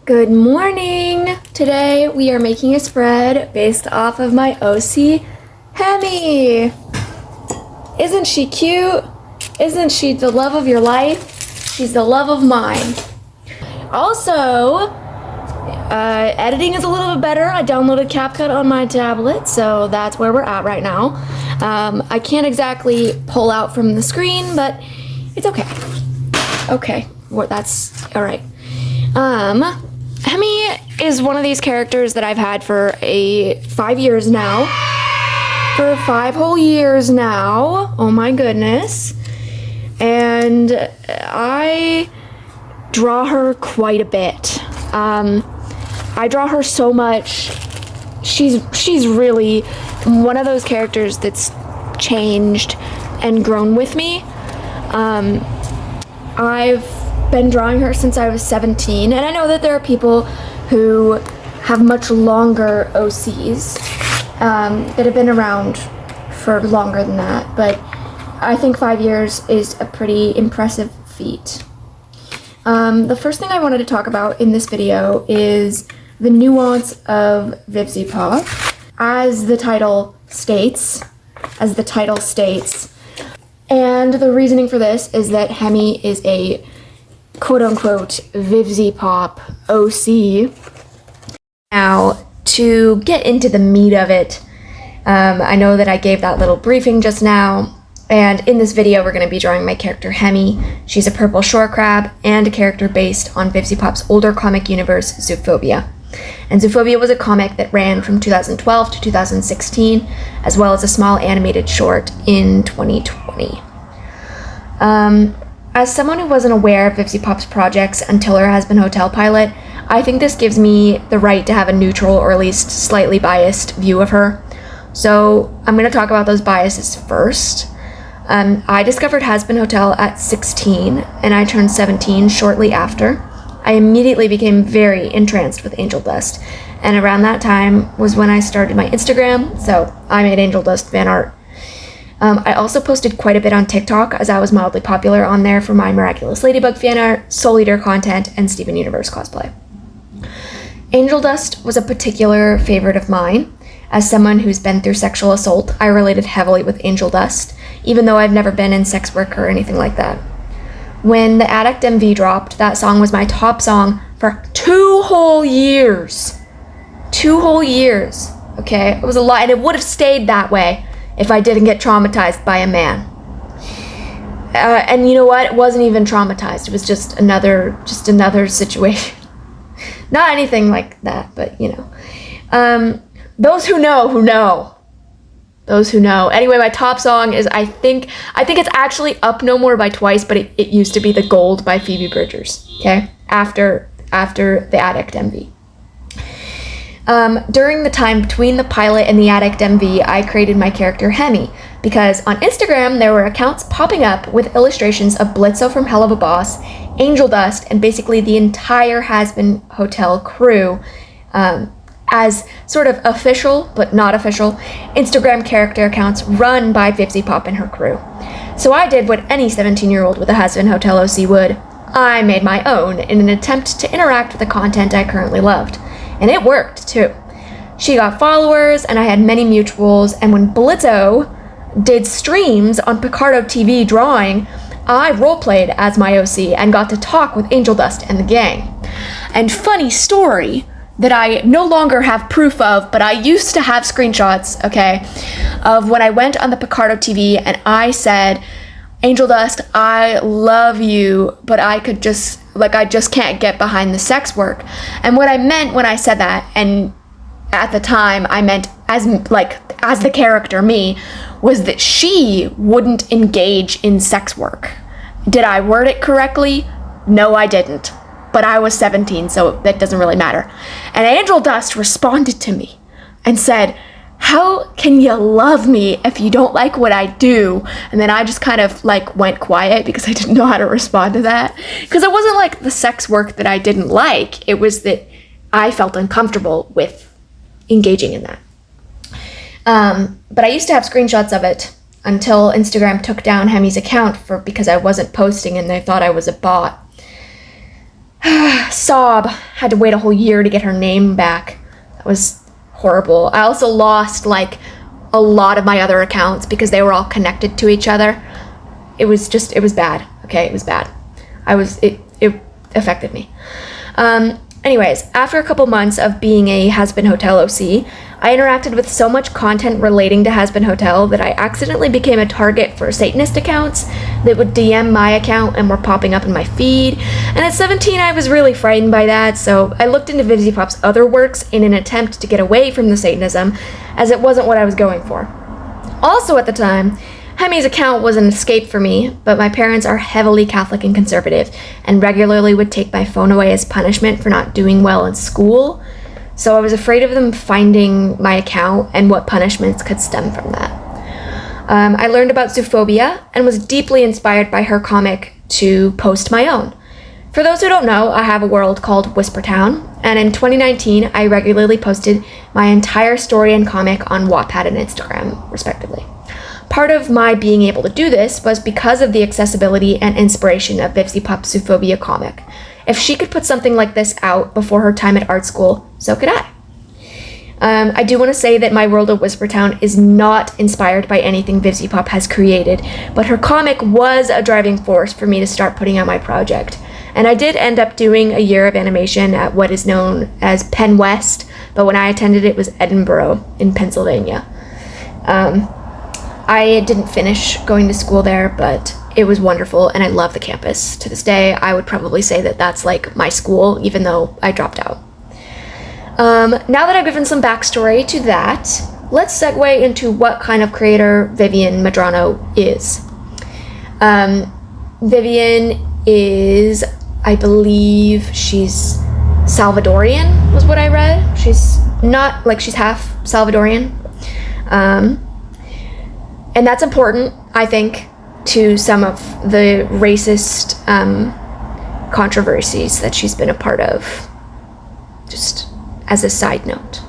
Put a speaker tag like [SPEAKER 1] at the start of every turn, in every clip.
[SPEAKER 1] Good morning! Today we are making a spread based off of my OC, Hemi! Isn't she cute? Isn't she the love of your life? She's the love of mine. Also, editing is a little bit better. I downloaded CapCut on my tablet, so that's where we're at right now. I can't exactly pull out from the screen, but it's okay. Okay, well, that's alright. Hemi is one of these characters that I've had for 5 years now. For 5 whole years now. Oh my goodness. And I draw her quite a bit. I draw her so much. She's really one of those characters that's changed and grown with me. I've been drawing her since I was 17, and I know that there are people who have much longer OCs that have been around for longer than that, but I think 5 years is a pretty impressive feat. The first thing I wanted to talk about in this video is the nuance of Vivziepop. As the title states, and the reasoning for this is that Hemi is a quote-unquote Vivziepop OC. Now, to get into the meat of it, I know that I gave that little briefing just now, and in this video we're going to be drawing my character Hemi. She's a purple shore crab and a character based on Vivziepop's older comic universe, ZOOPHOBIA. And ZOOPHOBIA was a comic that ran from 2012 to 2016, as well as a small animated short in 2020. As someone who wasn't aware of Vivziepop's projects until her husband hotel pilot, I think this gives me the right to have a neutral or at least slightly biased view of her. So I'm going to talk about those biases first. I discovered Husband Hotel at 16 and I turned 17 shortly after. I immediately became very entranced with Angel Dust, and around that time was when I started my Instagram, so I made Angel Dust fan art. I also posted quite a bit on TikTok, as I was mildly popular on there for my Miraculous Ladybug fan art, Soul Eater content, and Steven Universe cosplay. Angel Dust was a particular favorite of mine. As someone who's been through sexual assault, I related heavily with Angel Dust, even though I've never been in sex work or anything like that. When the Addict MV dropped, that song was my top song for 2 whole years. 2 whole years, okay? It was a lot, and it would have stayed that way if I didn't get traumatized by a man. And you know what? It wasn't even traumatized. It was just another situation. Not anything like that, but you know. Those who know. Those who know. Anyway, my top song is, I think it's actually Up No More by Twice, but it used to be The Gold by Phoebe Bridgers, okay? After the Addict MV. During the time between the pilot and the Addict MV, I created my character Hemi, because on Instagram there were accounts popping up with illustrations of Blitzo from Hell of a Boss, Angel Dust, and basically the entire Husband Hotel crew, as sort of official, but not official, Instagram character accounts run by Vivziepop and her crew. So I did what any 17-year-old with a Husband Hotel OC would. I made my own in an attempt to interact with the content I currently loved. And it worked, too. She got followers, and I had many mutuals, and when Blitzo did streams on Picardo TV drawing, I roleplayed as my OC and got to talk with Angel Dust and the gang. And funny story that I no longer have proof of, but I used to have screenshots, okay, of when I went on the Picardo TV and I said, Angel Dust, I love you, but I just can't get behind the sex work. And what I meant when I said that, and at the time I meant as the character me, was that she wouldn't engage in sex work. Did I word it correctly? No, I didn't. But I was 17, so that doesn't really matter. And Angel Dust responded to me and said, how can you love me if you don't like what I do? And then I just kind of went quiet because I didn't know how to respond to that. Because it wasn't the sex work that I didn't like. It was that I felt uncomfortable with engaging in that. But I used to have screenshots of it until Instagram took down Hemi's account because I wasn't posting and they thought I was a bot. Sob. Had to wait a whole year to get her name back. That was horrible. I also lost like a lot of my other accounts because they were all connected to each other. It was bad. Okay, it was bad. It affected me. Anyways, after a couple months of being a Has-Been Hotel OC, I interacted with so much content relating to Has-Been Hotel that I accidentally became a target for Satanist accounts that would DM my account and were popping up in my feed. And at 17, I was really frightened by that, so I looked into Vivziepop's other works in an attempt to get away from the Satanism, as it wasn't what I was going for. Also at the time, Hemi's account was an escape for me, but my parents are heavily Catholic and conservative, and regularly would take my phone away as punishment for not doing well in school, so I was afraid of them finding my account and what punishments could stem from that. I learned about zoophobia and was deeply inspired by her comic to post my own. For those who don't know, I have a world called Whispertown, and in 2019, I regularly posted my entire story and comic on Wattpad and Instagram, respectively. Part of my being able to do this was because of the accessibility and inspiration of Vivziepop's Zoophobia comic. If she could put something like this out before her time at art school, so could I. I do want to say that my world of Whispertown is not inspired by anything Vivziepop has created, but her comic was a driving force for me to start putting out my project. And I did end up doing a year of animation at what is known as Penn West, but when I attended it was Edinburgh in Pennsylvania. I didn't finish going to school there, but it was wonderful, and I love the campus. To this day, I would probably say that that's like my school, even though I dropped out. Now that I've given some backstory to that, let's segue into what kind of creator Vivian Medrano is. Vivian is, I believe she's Salvadorian, was what I read. She's not, like, she's half Salvadorian. And that's important, I think, to some of the racist controversies that she's been a part of, just as a side note.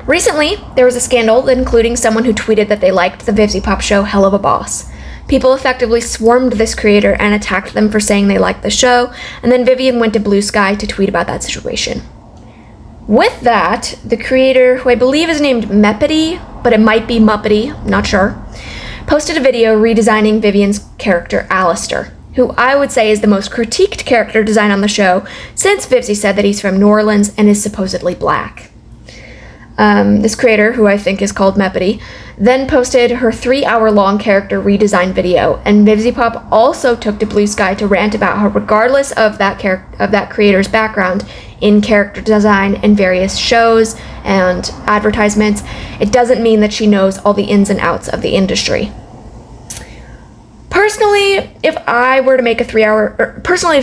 [SPEAKER 1] Recently, there was a scandal including someone who tweeted that they liked the Vivziepop show Hell of a Boss. People effectively swarmed this creator and attacked them for saying they liked the show, and then Vivian went to Blue Sky to tweet about that situation. With that, the creator, who I believe is named Mepity, but it might be Muppety, not sure, posted a video redesigning Vivian's character Alistair, who I would say is the most critiqued character design on the show, since Vivzie said that he's from New Orleans and is supposedly black. This creator, who I think is called Mepity, then posted her 3-hour-long character redesign video, and Vivziepop also took to Blue Sky to rant about how, regardless of that creator's background in character design and various shows and advertisements, it doesn't mean that she knows all the ins and outs of the industry. Personally, if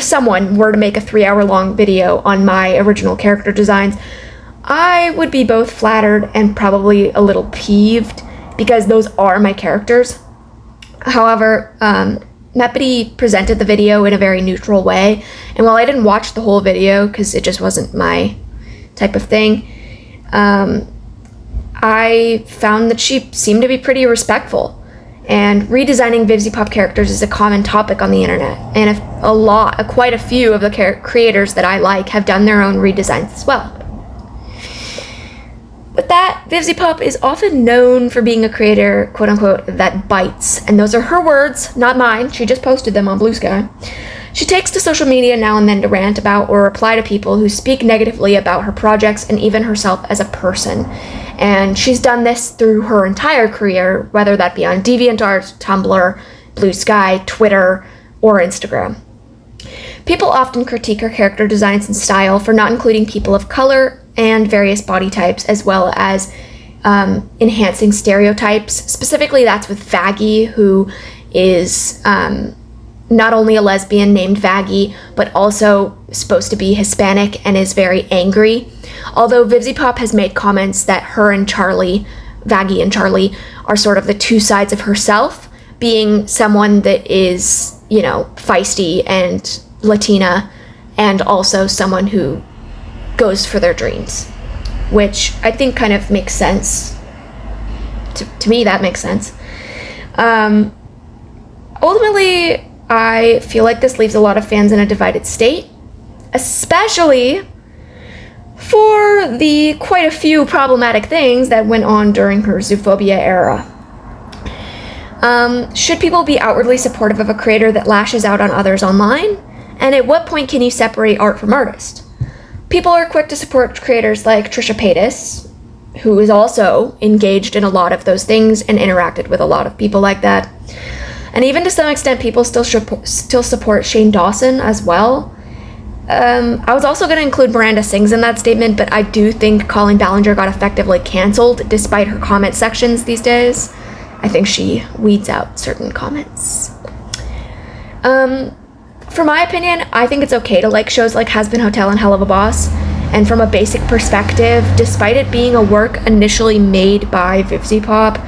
[SPEAKER 1] someone were to make a 3-hour-long video on my original character designs, I would be both flattered and probably a little peeved, because those are my characters. However, Mepity presented the video in a very neutral way, and while I didn't watch the whole video because it just wasn't my type of thing, I found that she seemed to be pretty respectful. And redesigning Vivziepop characters is a common topic on the internet, and quite a few of the creators that I like have done their own redesigns as well. With that, Vivziepop is often known for being a creator, quote-unquote, that bites, and those are her words, not mine. She just posted them on Blue Sky. She takes to social media now and then to rant about or reply to people who speak negatively about her projects and even herself as a person. And she's done this through her entire career, whether that be on DeviantArt, Tumblr, Blue Sky, Twitter, or Instagram. People often critique her character designs and style for not including people of color and various body types, as well as enhancing stereotypes. Specifically, that's with Vaggie, who is not only a lesbian named Vaggie, but also supposed to be Hispanic and is very angry. Although Vivziepop has made comments that her and Charlie, Vaggie and Charlie, are sort of the two sides of herself, being someone that is, feisty and Latina, and also someone who goes for their dreams, which I think kind of makes sense. To me, that makes sense. Ultimately, I feel like this leaves a lot of fans in a divided state, especially for the quite a few problematic things that went on during her zoophobia era. Should people be outwardly supportive of a creator that lashes out on others online? And at what point can you separate art from artist? People are quick to support creators like Trisha Paytas, who is also engaged in a lot of those things and interacted with a lot of people like that. And even to some extent, people still support Shane Dawson as well. I was also going to include Miranda Sings in that statement, but I do think Colleen Ballinger got effectively canceled despite her comment sections these days. I think she weeds out certain comments. For my opinion, I think it's okay to like shows like Has Been Hotel and Hell of a Boss. And from a basic perspective, despite it being a work initially made by Vivziepop,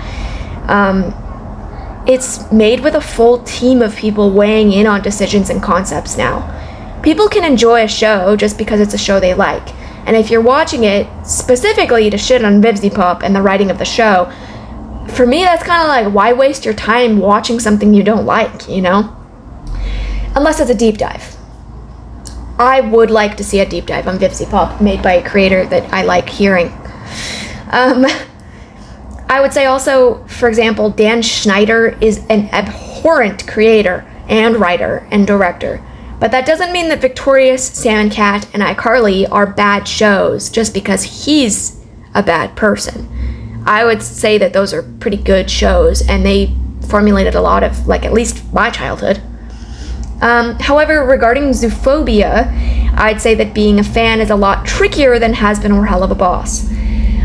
[SPEAKER 1] it's made with a full team of people weighing in on decisions and concepts now. People can enjoy a show just because it's a show they like. And if you're watching it specifically to shit on Vivziepop and the writing of the show, for me, that's kind of like, why waste your time watching something you don't like, you know? Unless it's a deep dive. I would like to see a deep dive on Vivziepop made by a creator that I like hearing. I would say also, for example, Dan Schneider is an abhorrent creator and writer and director. But that doesn't mean that Victorious, Sam and Cat, and iCarly are bad shows just because he's a bad person. I would say that those are pretty good shows, and they formulated a lot of, like, at least my childhood. However, regarding zoophobia, I'd say that being a fan is a lot trickier than Has Been or Hell of a Boss.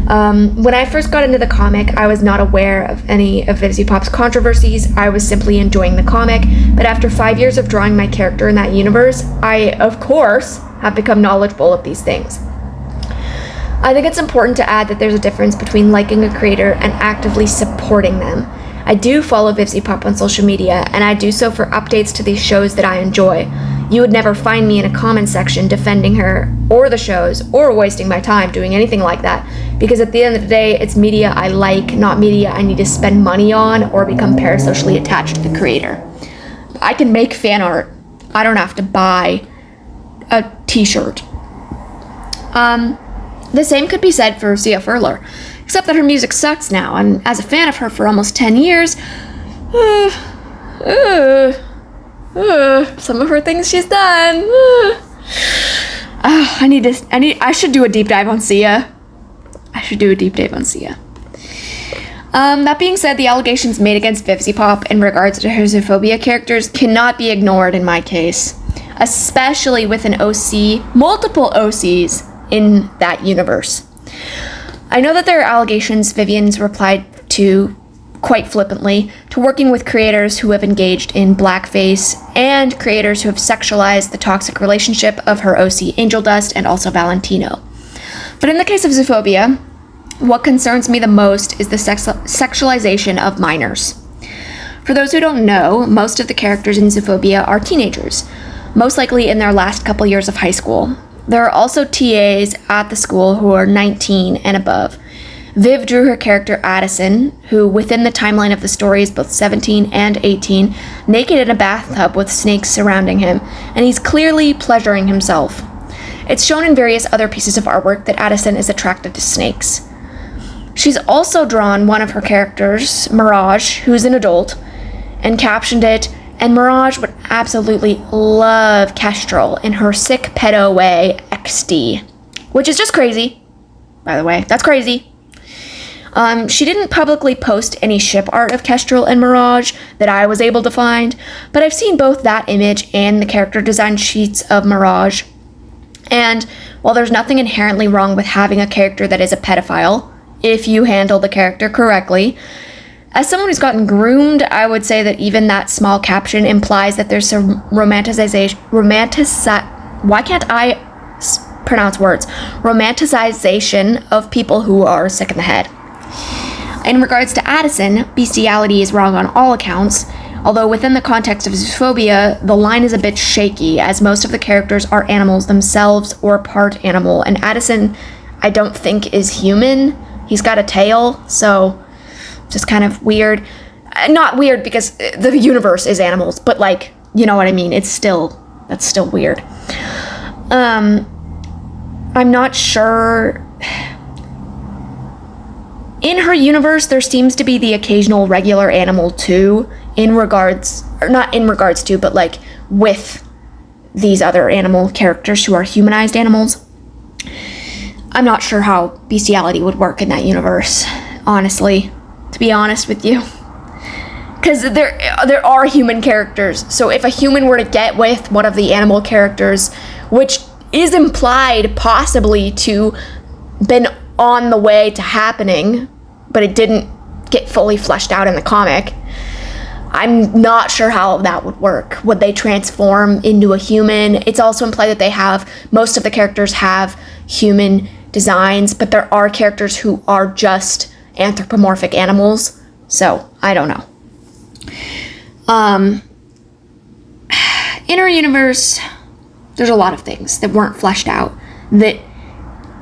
[SPEAKER 1] When I first got into the comic, I was not aware of any of Vivziepop's controversies. I was simply enjoying the comic, but after 5 years of drawing my character in that universe, I, of course, have become knowledgeable of these things. I think it's important to add that there's a difference between liking a creator and actively supporting them. I do follow Vivziepop on social media, and I do so for updates to these shows that I enjoy. You would never find me in a comment section defending her, or the shows, or wasting my time doing anything like that, because at the end of the day, it's media I like, not media I need to spend money on or become parasocially attached to the creator. I can make fan art. I don't have to buy a t-shirt. The same could be said for Sia Furler, except that her music sucks now, and as a fan of her for almost 10 years, some of her things she's done. I should do a deep dive on Sia. That being said, the allegations made against Vivziepop in regards to her zoophobia characters cannot be ignored in my case, especially with an OC, multiple OCs in that universe. I know that there are allegations Vivian's replied to quite flippantly to working with creators who have engaged in blackface and creators who have sexualized the toxic relationship of her OC Angel Dust and also Valentino. But in the case of zoophobia, what concerns me the most is the sexualization of minors. For those who don't know, most of the characters in zoophobia are teenagers, most likely in their last couple years of high school. There are also TAs at the school who are 19 and above. Viv drew her character Addison, who within the timeline of the story is both 17 and 18, naked in a bathtub with snakes surrounding him, and he's clearly pleasuring himself. It's shown in various other pieces of artwork that Addison is attracted to snakes. She's also drawn one of her characters, Mirage, who's an adult, and captioned it, "And Mirage would absolutely love Kestrel in her sick pedo way, XD." Which is just crazy, by the way. That's crazy. She didn't publicly post any ship art of Kestrel and Mirage that I was able to find, but I've seen both that image and the character design sheets of Mirage. And while there's nothing inherently wrong with having a character that is a pedophile, if you handle the character correctly, as someone who's gotten groomed, I would say that even that small caption implies that there's some romanticization of people who are sick in the head. In regards to Addison, bestiality is wrong on all accounts, although within the context of zoophobia, the line is a bit shaky, as most of the characters are animals themselves or part animal, and Addison, I don't think, is human. He's got a tail, so just kind of weird. Not weird because the universe is animals, but like you know what I mean? That's still weird. I'm not sure. In her universe, there seems to be the occasional regular animal too, not in regards to, but like with these other animal characters who are humanized animals. I'm not sure how bestiality would work in that universe, honestly, to be honest with you. Because there are human characters, so if a human were to get with one of the animal characters, which is implied possibly to been on the way to happening, but it didn't get fully fleshed out in the comic, I'm not sure how that would work. Would they transform into a human? It's also implied that most of the characters have human designs, but there are characters who are just anthropomorphic animals, so I don't know. In her universe, there's a lot of things that weren't fleshed out that,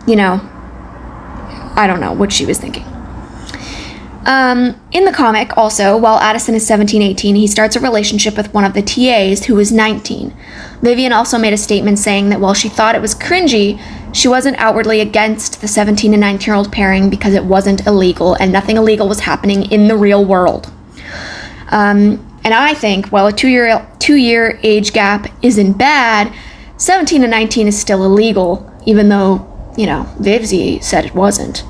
[SPEAKER 1] I don't know what she was thinking. In the comic, also, while Addison is 17-18, he starts a relationship with one of the TAs who is 19. Vivian also made a statement saying that while she thought it was cringy, she wasn't outwardly against the 17 and 19-year-old pairing because it wasn't illegal and nothing illegal was happening in the real world. And I think, while a two-year age gap isn't bad, 17 and 19 is still illegal, even though, Vivzie said it wasn't.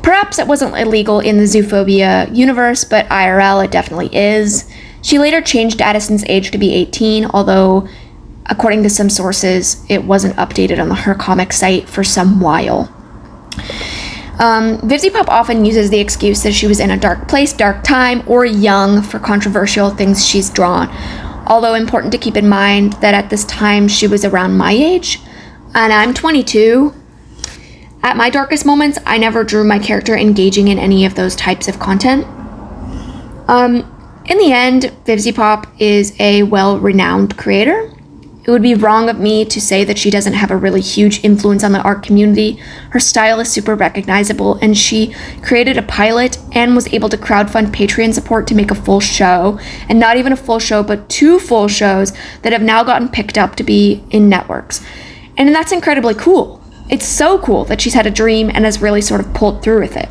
[SPEAKER 1] Perhaps it wasn't illegal in the Zoophobia universe, but IRL it definitely is. She later changed Addison's age to be 18, although, according to some sources, it wasn't updated on her comic site for some while. Vivziepop often uses the excuse that she was in a dark place, dark time, or young for controversial things she's drawn. Although important to keep in mind that at this time she was around my age, and I'm 22. At my darkest moments, I never drew my character engaging in any of those types of content. In the end, Vivziepop is a well-renowned creator. It would be wrong of me to say that she doesn't have a really huge influence on the art community. Her style is super recognizable, and she created a pilot and was able to crowdfund Patreon support to make a full show, and not even a full show, but 2 full shows that have now gotten picked up to be in networks. And that's incredibly cool. It's so cool that she's had a dream and has really sort of pulled through with it.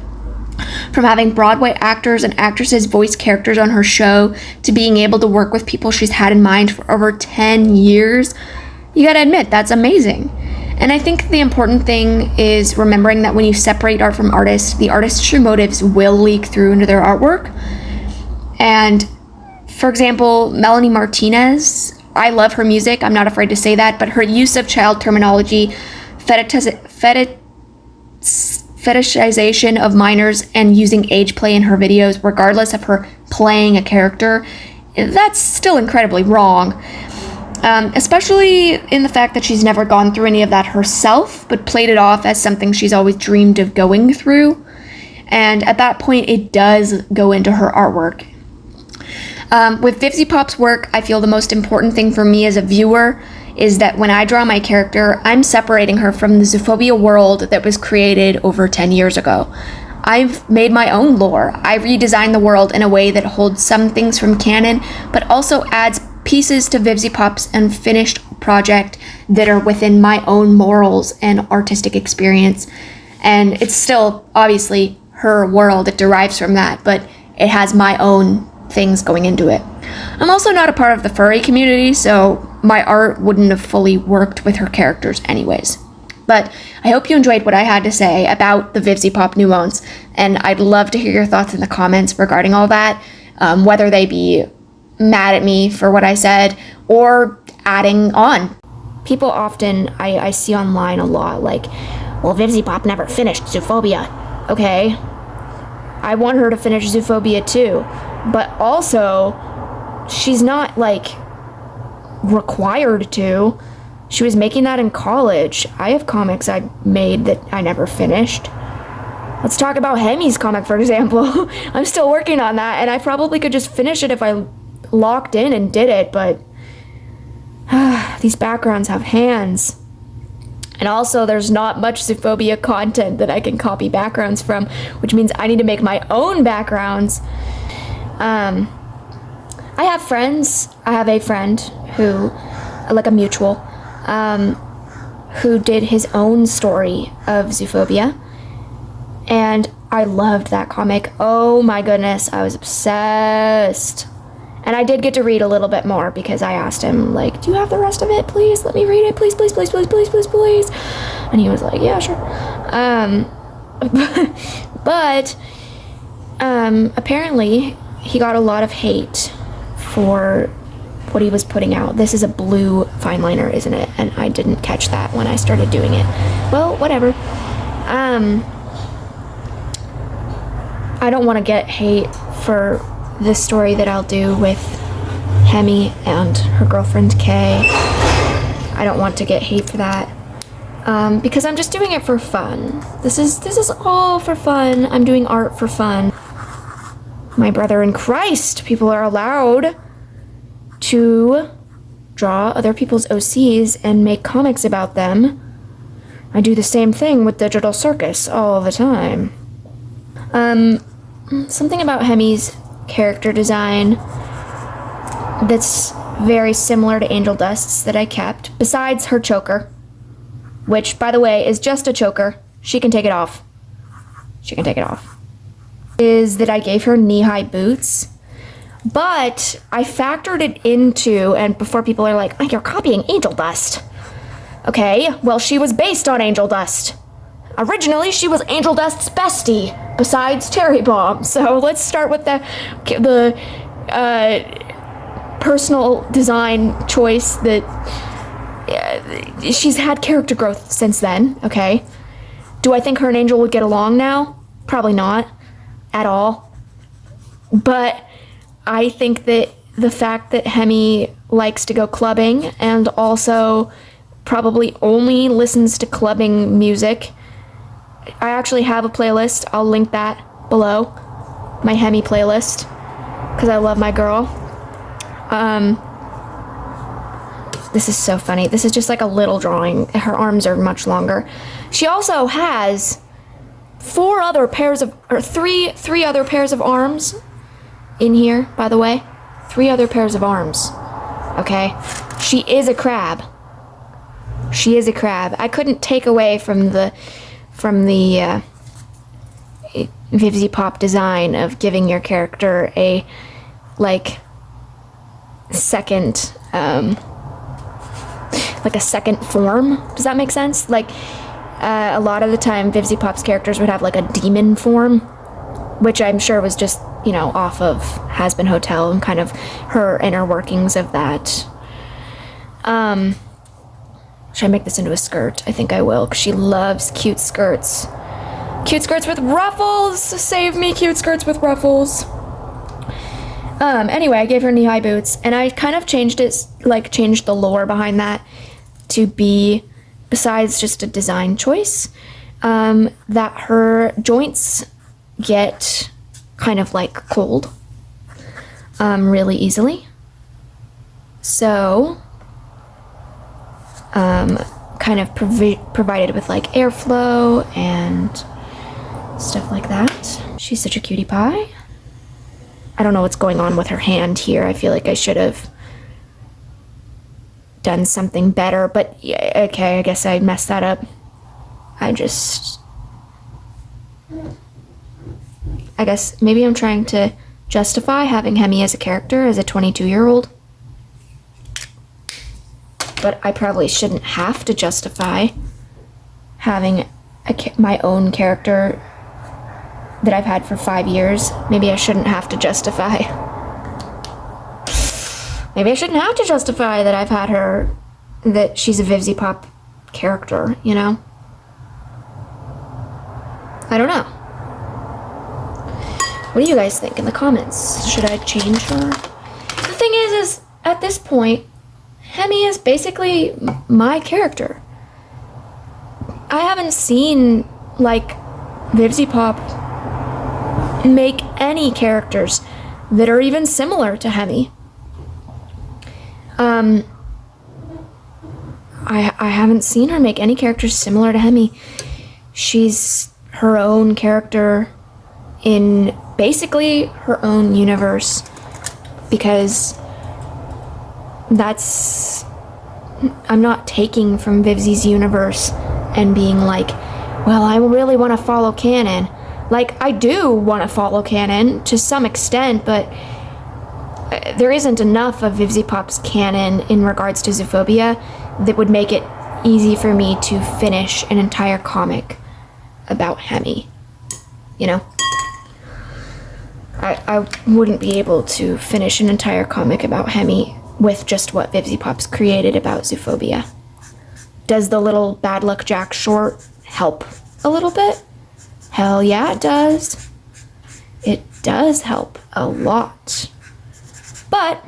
[SPEAKER 1] From having Broadway actors and actresses voice characters on her show to being able to work with people she's had in mind for over 10 years, you gotta admit, that's amazing. And I think the important thing is remembering that when you separate art from artists, the artist's true motives will leak through into their artwork. And, for example, Melanie Martinez, I love her music, I'm not afraid to say that, but her use of child terminology, fetishization of minors, and using age play in her videos, regardless of her playing a character, that's still incredibly wrong. Especially in the fact that she's never gone through any of that herself, but played it off as something she's always dreamed of going through. And at that point, it does go into her artwork. With Vivziepop's work, I feel the most important thing for me as a viewer is that when I draw my character, I'm separating her from the Zoophobia world that was created over 10 years ago. I've made my own lore. I redesigned the world in a way that holds some things from canon, but also adds pieces to Vivziepop's unfinished project that are within my own morals and artistic experience. And it's still, obviously, her world. It derives from that, but it has my own things going into it. I'm also not a part of the furry community, so my art wouldn't have fully worked with her characters anyways. But I hope you enjoyed what I had to say about the Vivziepop nuance, and I'd love to hear your thoughts in the comments regarding all that, whether they be mad at me for what I said or adding on. People often, I see online a lot, like, well, Vivziepop never finished Zoophobia. Okay, I want her to finish Zoophobia too, but also, she's not, required to. She was making that in college. I have comics I made that I never finished. Let's talk about Hemi's comic, for example. I'm still working on that, and I probably could just finish it if I locked in and did it, but these backgrounds have hands. And also, there's not much Zoophobia content that I can copy backgrounds from, which means I need to make my own backgrounds. I have friends. I have a friend who, like a mutual, who did his own story of Zoophobia. And I loved that comic. Oh my goodness, I was obsessed. And I did get to read a little bit more because I asked him, like, do you have the rest of it? Please, let me read it. Please, please, please, please, please, please, please. And he was like, yeah, sure. But apparently he got a lot of hate for what he was putting out. This is a blue fine liner, isn't it? And I didn't catch that when I started doing it. Well, whatever. I don't want to get hate for this story that I'll do with Hemi and her girlfriend Kay. I don't want to get hate for that. Because I'm just doing it for fun. This is all for fun. I'm doing art for fun. My brother in Christ, people are allowed to draw other people's OCs and make comics about them. I do the same thing with Digital Circus all the time. Something about Hemi's character design that's very similar to Angel Dust's that I kept, besides her choker, which, by the way, is just a choker. She can take it off. She can take it off. Is that I gave her knee-high boots, but I factored it into, and before people are like, oh, you're copying Angel Dust. Okay, well, she was based on Angel Dust. Originally, she was Angel Dust's bestie, besides Cherry Bomb. So let's start with the personal design choice that she's had character growth since then, okay? Do I think her and Angel would get along now? Probably not at all. But I think that the fact that Hemi likes to go clubbing and also probably only listens to clubbing music. I actually have a playlist. I'll link that below. My Hemi playlist. Because I love my girl. This is so funny. This is just like a little drawing. Her arms are much longer. She also has three other pairs of arms in here, by the way. 3 other pairs of arms. Okay? She is a crab. She is a crab. I couldn't take away from the Vivziepop design of giving your character a, like, second, like a second form. Does that make sense? Like, a lot of the time Vivziepop's characters would have like a demon form, which I'm sure was just, you know, off of Has Been Hotel and kind of her inner workings of that. Should I make this into a skirt? I think I will, because she loves cute skirts. Cute skirts with ruffles! Save me, cute skirts with ruffles. Anyway, I gave her knee-high boots, and I kind of changed it, like, changed the lore behind that to be, besides just a design choice, that her joints get kind of, like, cold really easily. So, kind of provided with, like, airflow and stuff like that. She's such a cutie pie. I don't know what's going on with her hand here. I feel like I should have done something better, but yeah, okay, I guess I messed that up. I guess maybe I'm trying to justify having Hemi as a character as a 22-year-old. But I probably shouldn't have to justify having my own character that I've had for 5 years. Maybe I shouldn't have to justify. Maybe I shouldn't have to justify that I've had her, that she's a Vivziepop character, you know? I don't know. What do you guys think in the comments? Should I change her? The thing is at this point, Hemi is basically my character. I haven't seen, like, Vivziepop make any characters that are even similar to Hemi. I haven't seen her make any characters similar to Hemi. She's her own character in basically her own universe. because I'm not taking from Vivzie's universe and being like, well, I really want to follow canon. Like, I do want to follow canon to some extent, but there isn't enough of Vivziepop's canon in regards to Zoophobia that would make it easy for me to finish an entire comic about Hemi. You know? I wouldn't be able to finish an entire comic about Hemi with just what Vivziepop's created about Zoophobia. Does the little Bad Luck Jack short help a little bit? Hell yeah, it does. It does help a lot. But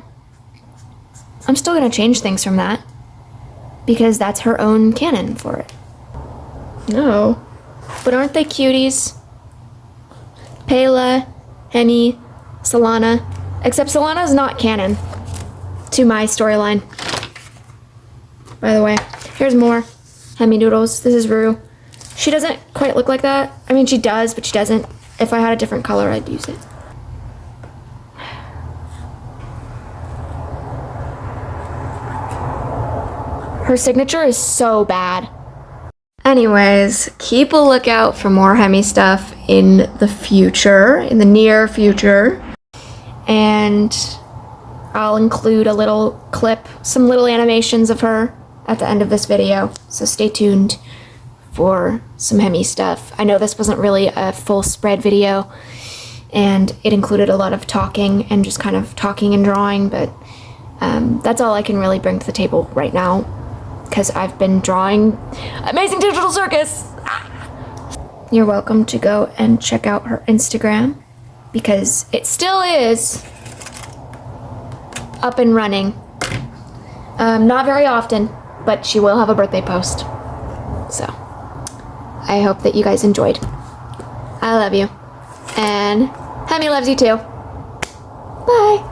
[SPEAKER 1] I'm still gonna change things from that because that's her own canon for it. No. But aren't they cuties? Pela, Hemi, Solana. Except Solana's not canon to my storyline. By the way, here's more Hemi doodles. This is Rue. She doesn't quite look like that. I mean, she does, but she doesn't. If I had a different color, I'd use it. Her signature is so bad. Anyways, keep a lookout for more Hemi stuff in the future, in the near future. And I'll include a little clip, some little animations of her at the end of this video. So stay tuned for some Hemi stuff. I know this wasn't really a full spread video, and it included a lot of talking and just kind of talking and drawing, but that's all I can really bring to the table right now, because I've been drawing Amazing Digital Circus. You're welcome to go and check out her Instagram, because it still is up and running. Not very often, but she will have a birthday post. So I hope that you guys enjoyed. I love you. And Hemi loves you too. Bye.